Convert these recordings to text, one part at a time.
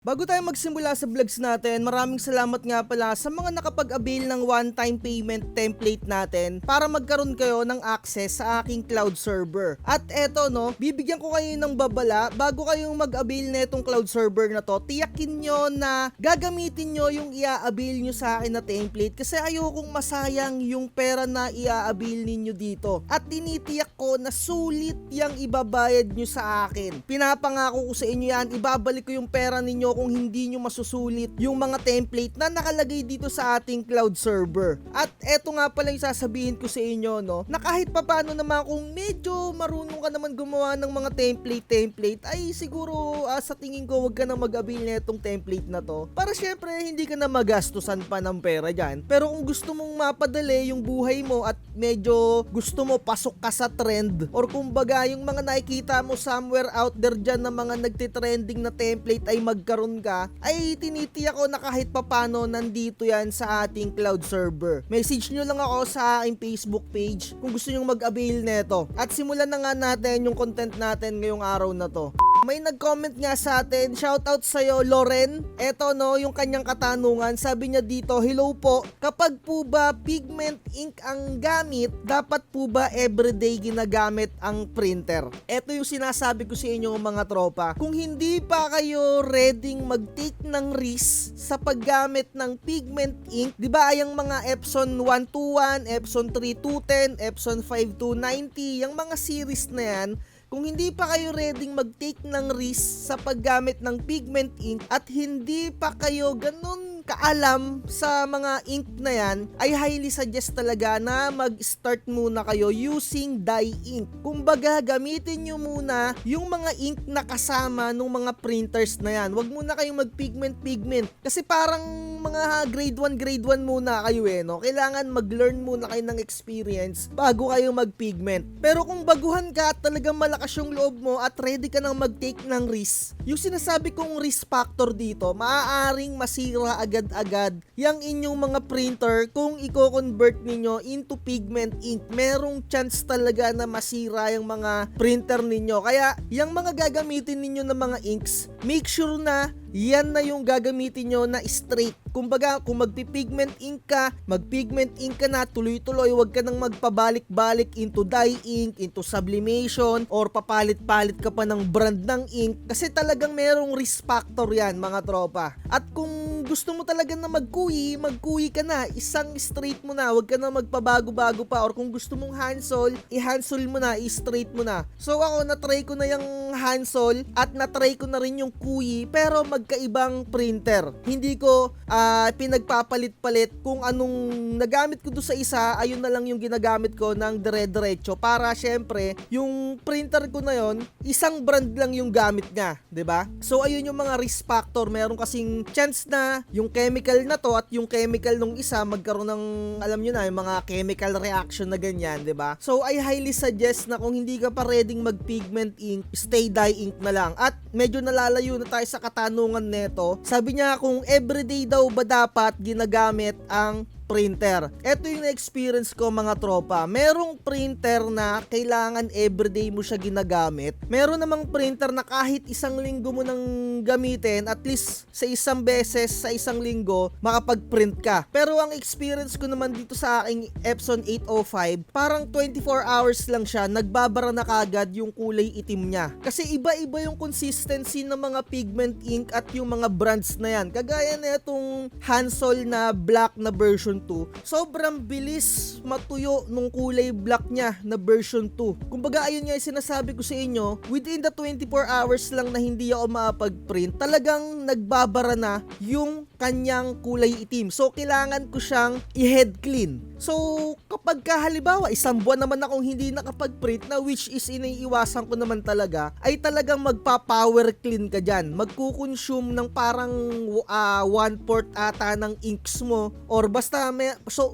Bago tayo magsimula sa vlogs natin, maraming salamat nga pala sa mga nakapag-avail ng one-time payment template natin para magkaroon kayo ng access sa aking cloud server. At eto bibigyan ko kayo ng babala bago kayong mag-avail na itong cloud server na to. Tiyakin nyo na gagamitin nyo yung i-avail nyo sa akin na template kasi ayokong masayang yung pera na i-avail ninyo dito. At tinitiyak ko na sulit yung ibabayad nyo sa akin. Pinapangako ko sa inyo yan, ibabalik ko yung pera ninyo kung hindi nyo masusulit yung mga template na nakalagay dito sa ating cloud server. At eto nga pala yung sasabihin ko sa inyo na kahit papano naman kung medyo marunong ka naman gumawa ng mga template ay siguro sa tingin ko wag ka na mag-avail na itong template na to para syempre hindi ka na magastusan pa ng pera dyan. Pero kung gusto mong mapadali yung buhay mo at medyo gusto mo pasok ka sa trend or kumbaga yung mga nakikita mo somewhere out there dyan na mga nagtitrending na template ay magkaroon ka, ay tinitiyak ko na kahit papano nandito yan sa ating cloud server. Message nyo lang ako sa aking Facebook page kung gusto nyo mag-avail neto. At simulan na nga natin yung content natin ngayong araw na to. May nag-comment nga sa atin, shoutout sa'yo Loren. Eto yung kanyang katanungan. Sabi niya dito, hello po, kapag po ba pigment ink ang gamit, dapat po ba everyday ginagamit ang printer? Eto yung sinasabi ko sa inyo mga tropa. Kung hindi pa kayo ready mag-take ng risk sa paggamit ng pigment ink, di ba yung mga Epson 121, Epson 3210, Epson 5290, yung mga series na yan, kung hindi pa kayo ready mag-take ng risk sa paggamit ng pigment ink at hindi pa kayo ganun kaalam sa mga ink na yan, ay highly suggest talaga na mag-start muna kayo using dye ink. Kumbaga, gamitin nyo muna yung mga ink na kasama ng mga printers na yan. Huwag muna kayong mag-pigment. Kasi parang mga grade 1 muna kayo Kailangan mag-learn muna kayo ng experience bago kayo mag-pigment. Pero kung baguhan ka at talagang malakas yung loob mo at ready ka nang mag-take ng risk, yung sinasabi kong risk factor dito, maaaring masira agad-agad yung inyong mga printer kung i-convert ninyo into pigment ink. Merong chance talaga na masira yung mga printer ninyo. Kaya yung mga gagamitin ninyo na mga inks, make sure na yan na yung gagamitin nyo na straight. Kumbaga, kung magpipigment ink ka, magpigment ink ka na, tuloy-tuloy, wag ka nang magpabalik-balik into dye ink, into sublimation, or papalit-palit ka pa ng brand ng ink. Kasi talagang merong risk factor yan, mga tropa. At kung gusto mo talaga na magkuyi ka na, isang straight mo na, wag ka na magpabago-bago pa. Or kung gusto mong handsol, i-handsol mo na, i-straight mo na. So ako, natry ko na yung handsol at natry ko na rin yung kuyi, pero magkaibang printer. Hindi ko pinagpapalit-palit kung anong nagamit ko doon sa isa, ayun na lang yung ginagamit ko ng dire-diretso para syempre yung printer ko na yon isang brand lang yung gamit niya, 'di ba? So ayun yung mga risk factor. Meron kasing chance na yung chemical na to at yung chemical nung isa magkaroon ng alam niyo na yung mga chemical reaction na ganyan, 'di ba? So I highly suggest na kung hindi ka pa ready mag-pigment ink, stay dye ink na lang. At medyo nalalayo na tayo sa katanungan neto. Sabi niya kung everyday daw ba dapat ginagamit ang printer. Ito yung na-experience ko mga tropa. Merong printer na kailangan everyday mo siya ginagamit. Meron namang printer na kahit isang linggo mo nang gamitin, at least sa isang beses sa isang linggo, makapag-print ka. Pero ang experience ko naman dito sa aking Epson 805, parang 24 hours lang siya, nagbabara na kagad yung kulay itim niya. Kasi iba-iba yung consistency ng mga pigment ink at yung mga brands na yan. Kagaya na itong Hansol na black na version 2, sobrang bilis matuyo nung kulay black niya na version 2. Kumbaga ayun nga yung sinasabi ko sa inyo, within the 24 hours lang na hindi ako makapag-print, talagang nagbabara na yung kanyang kulay itim. So kailangan ko siyang i-head clean. So kapag halimbawa isang buwan naman akong hindi nakapag-print, na which is iniiwasan ko naman talaga, ay talagang magpa-power clean ka dyan. Magkukonsume ng parang 1/4 ata ng inks mo, or basta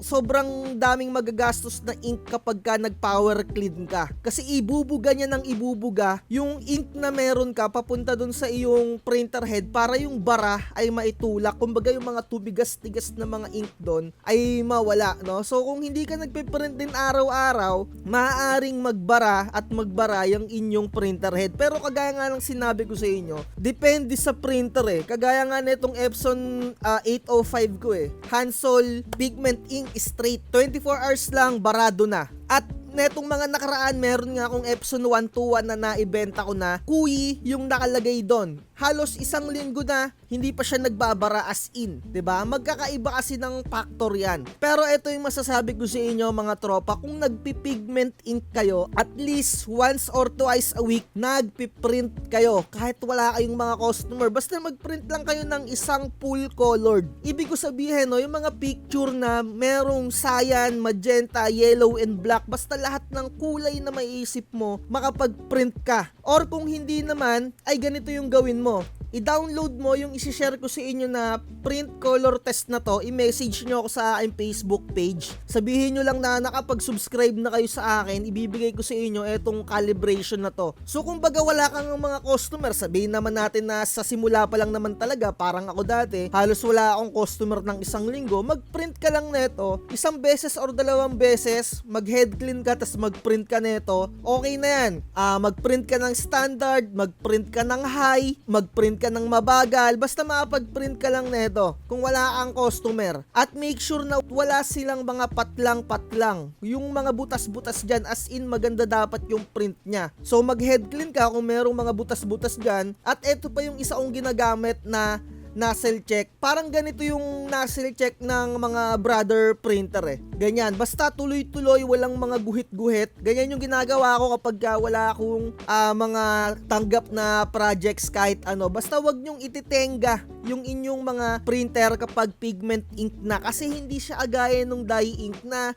sobrang daming magagastos na ink kapag ka nag-power clean ka. Kasi ibubuga niya ng ibubuga yung ink na meron ka papunta dun sa iyong printer head para yung bara ay maitulak. Kumbaga kumbaga yung mga tubigas-tigas na mga ink doon ay mawala, no? So kung hindi ka nagpe-print din araw-araw, maaaring magbara at magbara yung inyong printer head. Pero kagaya nga ng sinabi ko sa inyo, depende sa printer eh. Kagaya nga nitong Epson 805 ko eh. Hansol Pigment Ink Straight. 24 hours lang, barado na. At netong mga nakaraan, meron nga akong Epson 121 na naibenta ko na kuyi yung nakalagay doon. Halos isang linggo na hindi pa siya nagbabara as in, 'di ba? Magkakaiba kasi ng factor 'yan. Pero ito yung masasabi ko sa inyo mga tropa, kung nagpi-pigment ink kayo, at least once or twice a week nagpi-print kayo kahit wala kayong mga customer. Basta mag-print lang kayo ng isang full colored. Ibig ko sabihin, no, yung mga picture na merong cyan, magenta, yellow and black, basta lahat ng kulay na maiisip mo, makapag-print ka. Or kung hindi naman, ay ganito yung gawin mo. I-download mo yung isi-share ko sa inyo na print color test na to, i-message nyo ako sa aking Facebook page. Sabihin nyo lang na nakapag-subscribe na kayo sa akin, ibibigay ko sa inyo etong calibration na to. So kung baga wala kang mga customer, sabihin naman natin na sa simula pa lang naman talaga, parang ako dati, halos wala akong customer ng isang linggo, mag-print ka lang neto, isang beses or dalawang beses, mag-head clean ka, tas mag-print ka neto, okay na yan. Mag-print ka ng standard, mag-print ka ng high, mag-print ka ng mabagal, basta makapag-print ka lang neto kung wala kang customer. At make sure na wala silang mga patlang-patlang. Yung mga butas-butas dyan, as in maganda dapat yung print niya. So mag-head clean ka kung merong mga butas-butas dyan. At eto pa yung isa kong ginagamit na nozzle check. Parang ganito yung nozzle check ng mga brother printer eh. Ganyan. Basta tuloy-tuloy, walang mga guhit-guhit. Ganyan yung ginagawa ko kapag wala akong mga tanggap na projects kahit ano. Basta wag nyong ititenga yung inyong mga printer kapag pigment ink na. Kasi hindi siya agaya nung dye ink na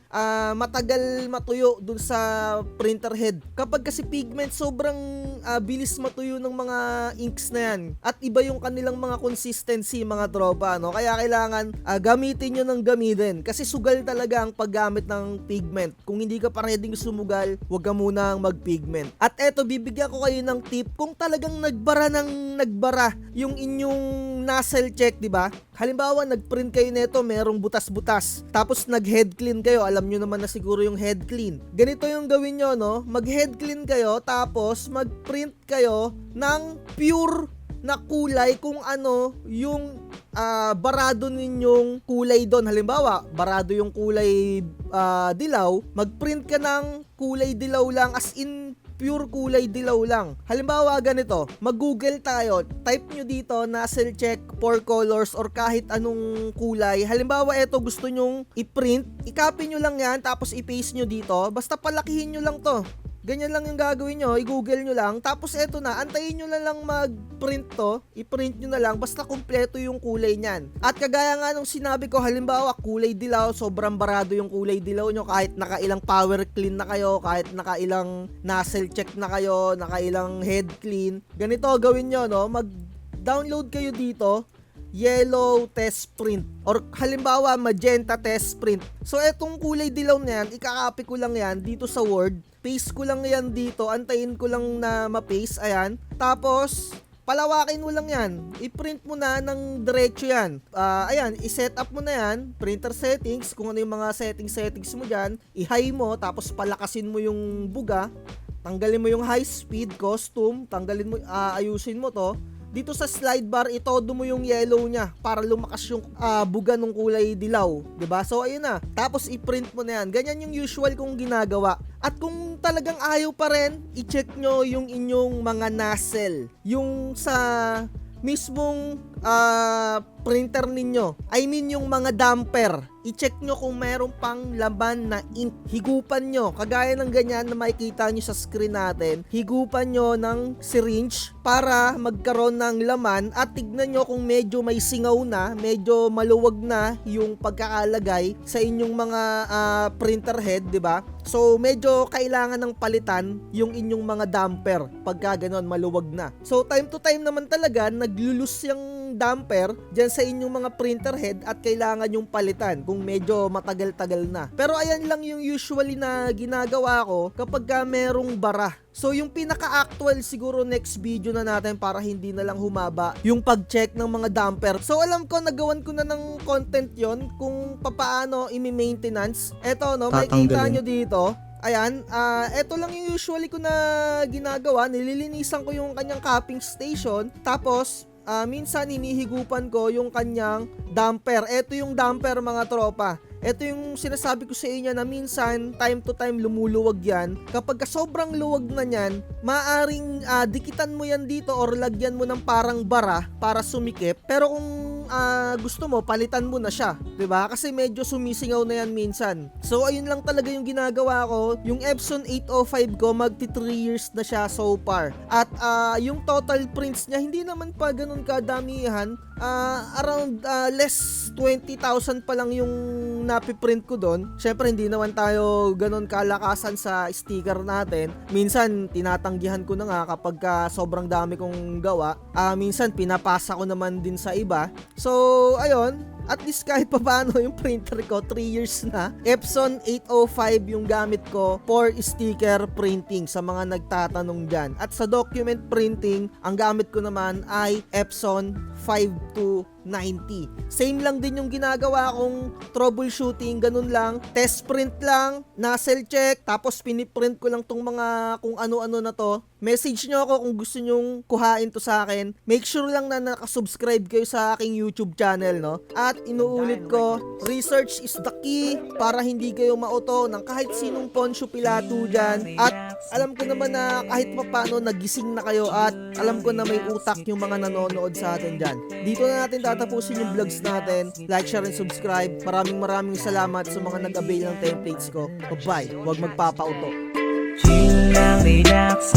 matagal matuyo dun sa printer head. Kapag kasi pigment, sobrang bilis matuyo ng mga inks na yan. At iba yung kanilang mga consistency mga tropa, no? Kaya kailangan gamitin nyo ng gamitin. Kasi sugal talaga ang paggamit ng pigment. Kung hindi ka pa ready sumugal, huwag ka munang mag-pigment. At eto, bibigyan ko kayo ng tip kung talagang nagbara yung inyong nozzle check, di ba? Halimbawa, nag-print kayo nito, merong butas-butas. Tapos nag-head clean kayo. Alam nyo naman na siguro yung head clean. Ganito yung gawin nyo, no? Mag-head clean kayo, tapos mag-print kayo ng pure na kulay kung ano yung barado ninyong kulay doon. Halimbawa, barado yung kulay dilaw, mag-print ka ng kulay dilaw lang, as in pure kulay dilaw lang. Halimbawa ganito, mag-google tayo, type nyo dito nozzle check for colors or kahit anong kulay. Halimbawa eto, gusto nyong i-print, i-copy nyo lang yan, tapos i-paste nyo dito, basta palakihin nyo lang to. Ganyan lang yung gagawin nyo, i-google nyo lang, tapos eto na, antayin nyo na lang mag-print to, i-print nyo na lang, basta kumpleto yung kulay nyan. At kagaya nga nung sinabi ko, halimbawa kulay dilaw, sobrang barado yung kulay dilaw nyo, kahit nakailang power clean na kayo, kahit nakailang nozzle check na kayo, nakailang head clean, ganito gawin nyo, no? Mag-download kayo dito, yellow test print, or halimbawa magenta test print. So etong kulay dilaw na yan, ikakopy ko lang yan dito sa Word, paste ko lang yan dito, antayin ko lang na ma-paste, ayan, tapos palawakin mo lang yan, i-print mo na ng diretso yan. Ayan, i-set up mo na yan, printer settings, kung ano yung mga settings mo dyan, i-high mo, tapos palakasin mo yung buga, tanggalin mo yung high speed, custom, tanggalin mo, ayusin mo to. Dito sa slide bar, itodo mo yung yellow niya para lumakas yung buga ng kulay dilaw, 'di ba? So ayun na. Tapos i-print mo na yan. Ganyan yung usual kong ginagawa. At kung talagang ayaw pa rin, i-check nyo yung inyong mga nozzle. Yung sa mismong printer ninyo. I mean yung mga damper. I-check nyo kung mayroon pang laman na ink. Higupan nyo. Kagaya ng ganyan na makikita nyo sa screen natin. Higupan nyo ng syringe para magkaroon ng laman at tignan nyo kung medyo may singaw na, medyo maluwag na yung pagkakalagay sa inyong mga printer head, di ba? So medyo kailangan ng palitan yung inyong mga damper pagka ganon maluwag na. So time to time naman talaga naglulus yung ng damper dyan sa inyong mga printer head at kailangan yung palitan kung medyo matagal-tagal na. Pero ayan lang yung usually na ginagawa ko kapag merong bara. So yung pinaka-actual siguro next video na natin para hindi na lang humaba yung pag-check ng mga damper. So alam ko nagawan ko na ng content yon kung papaano i-maintenance. Eto no, makikita nyo dito. Ayan, eto lang yung usually ko na ginagawa. Nililinisan ko yung kanyang cupping station. Tapos minsan hinihigupan ko yung kanyang damper. Eto yung damper mga tropa. Ito yung sinasabi ko sa inyo na minsan, time to time, lumuluwag yan. Kapag sobrang luwag na yan, maaring dikitan mo yan dito or lagyan mo ng parang bara para sumikip. Pero kung gusto mo, palitan mo na siya. 'Di ba? Kasi medyo sumisingaw na yan minsan. So, ayun lang talaga yung ginagawa ko. Yung Epson 805 ko, magti 3 years na siya so far. At yung total prints niya, hindi naman pa ganun kadamihan. Around less 20,000 pa lang yung napiprint ko doon. Syempre hindi naman tayo ganun kalakasan sa sticker natin. Minsan tinatanggihan ko na nga kapag sobrang dami kong gawa. Minsan pinapasa ko naman din sa iba. So ayun, at least kahit pa paano yung printer ko 3 years na. Epson 805 yung gamit ko for sticker printing sa mga nagtatanong dyan. At sa document printing, ang gamit ko naman ay Epson 5290. Same lang din yung ginagawa kong troubleshooting, ganun lang. Test print lang, nozzle check, tapos piniprint ko lang tong mga kung ano-ano na to. Message nyo ako kung gusto nyong kuhain to sa akin. Make sure lang na nakasubscribe kayo sa aking YouTube channel, no? At inuulit ko, research is the key para hindi kayo mauto ng kahit sinong Poncio Pilato dyan. At alam ko naman na kahit paano nagising na kayo at alam ko na may utak yung mga nanonood sa atin dyan. Dito na natin tatapusin yung vlogs natin. Like, share, and subscribe. Maraming salamat sa mga nag-avail ng templates ko. Bye-bye. Huwag magpapauto. Chill lang, relax,